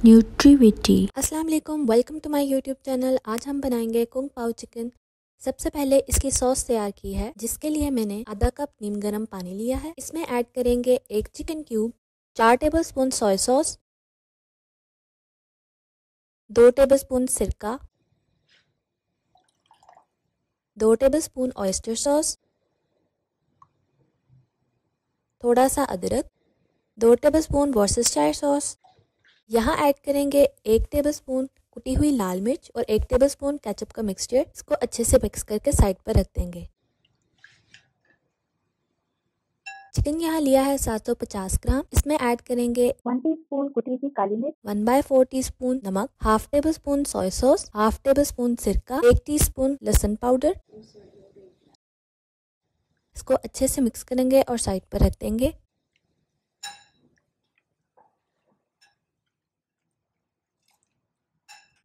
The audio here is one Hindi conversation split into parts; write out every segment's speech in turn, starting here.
न्यूट्रीविटी। अस्सलाम वालेकुम, welcome to my YouTube channel. आज हम बनाएंगे कुंग पाओ चिकन। सबसे पहले इसकी सॉस तैयार की है, जिसके लिए मैंने आधा कप नीम गर्म पानी लिया है। इसमें ऐड करेंगे एक chicken cube, 4 tablespoon soya sauce, 2 tablespoon सिरका, 2 टेबलस्पून ऑयस्टर सॉस, थोड़ा सा अदरक, 2 टेबलस्पून वॉर्सेस्टायर सॉस। यहाँ ऐड करेंगे 1 टेबलस्पून कुटी हुई लाल मिर्च और 1 टेबलस्पून केचप का मिक्सचर। इसको अच्छे से मिक्स करके साइड पर रख देंगे। चिकन यहाँ लिया है 750 ग्राम। इसमें ऐड करेंगे 1 टीस्पून कुटी हुई काली मिर्च, 1/4 टीस्पून नमक, half table spoon soya sauce, half table spoon सिरका, 1 टीस्पून लहसुन पाउडर। इसको अच्छे से मिक्स करेंगे और साइड पर रख देंगे।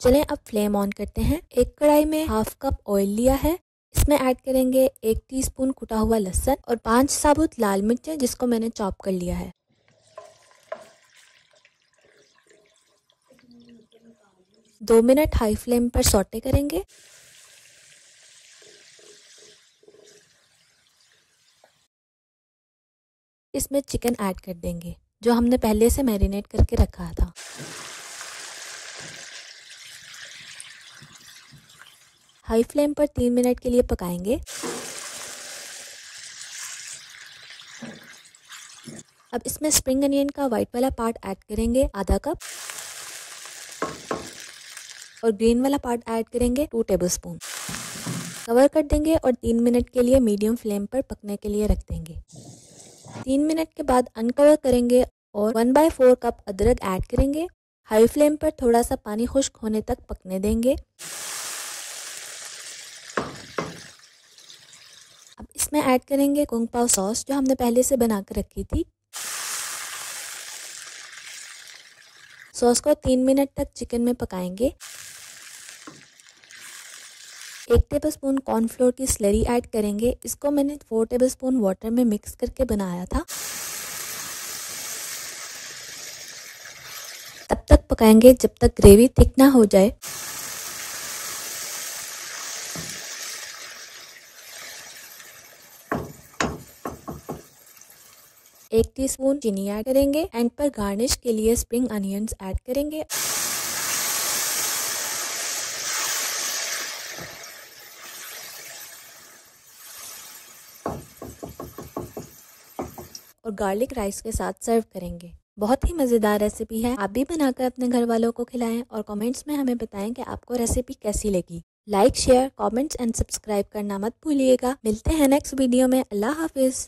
चलें अब फ्लेम ऑन करते हैं। एक कढ़ाई में हाफ कप ऑयल लिया है। इसमें ऐड करेंगे 1 टीस्पून कुटा हुआ लहसुन और 5 साबुत लाल मिर्चें, जिसको मैंने चॉप कर लिया है। दो मिनट हाई फ्लेम पर सौटे करेंगे। इसमें चिकन ऐड कर देंगे, जो हमने पहले से मैरिनेट करके रखा था। हाई फ्लेम पर 3 मिनट के लिए पकाएंगे। अब इसमें स्प्रिंग अनियन का वाइट वाला पार्ट ऐड करेंगे, आधा कप, और ग्रीन वाला पार्ट ऐड करेंगे 2 टेबलस्पून। कवर कर देंगे और 3 मिनट के लिए मीडियम फ्लेम पर पकने के लिए रख देंगे। 3 मिनट के बाद अनकवर करेंगे और 1/4 कप अदरक ऐड करेंगे। हाई फ्लेम पर थोड़ा सा पानी खुश्क होने तक पकने देंगे। अब इसमें ऐड करेंगे कुंग पाओ सॉस, जो हमने पहले से बना कर रखी थी। सॉस को 3 मिनट तक चिकन में पकाएंगे। 1 टेबलस्पून कॉर्नफ्लोर की स्लरी ऐड करेंगे। इसको मैंने 4 टेबलस्पून वाटर में मिक्स करके बनाया था। तब तक पकाएंगे जब तक ग्रेवी थिक ना हो जाए। एक टीस्पून चीनी ऐड करेंगे। एंड पर गार्निश के लिए स्प्रिंग अनियंस ऐड करेंगे। और गार्लिक राइस के साथ सर्व करेंगे। बहुत ही मज़ेदार रेसिपी है। आप भी बनाकर अपने घर वालों को खिलाएं और कमेंट्स में हमें बताएं कि आपको रेसिपी कैसी लगी। Like, share, comments and subscribe करना मत भूलिएगा। मिलते हैं नेक्स्ट वीडियो में। अल्लाह हाफिज़।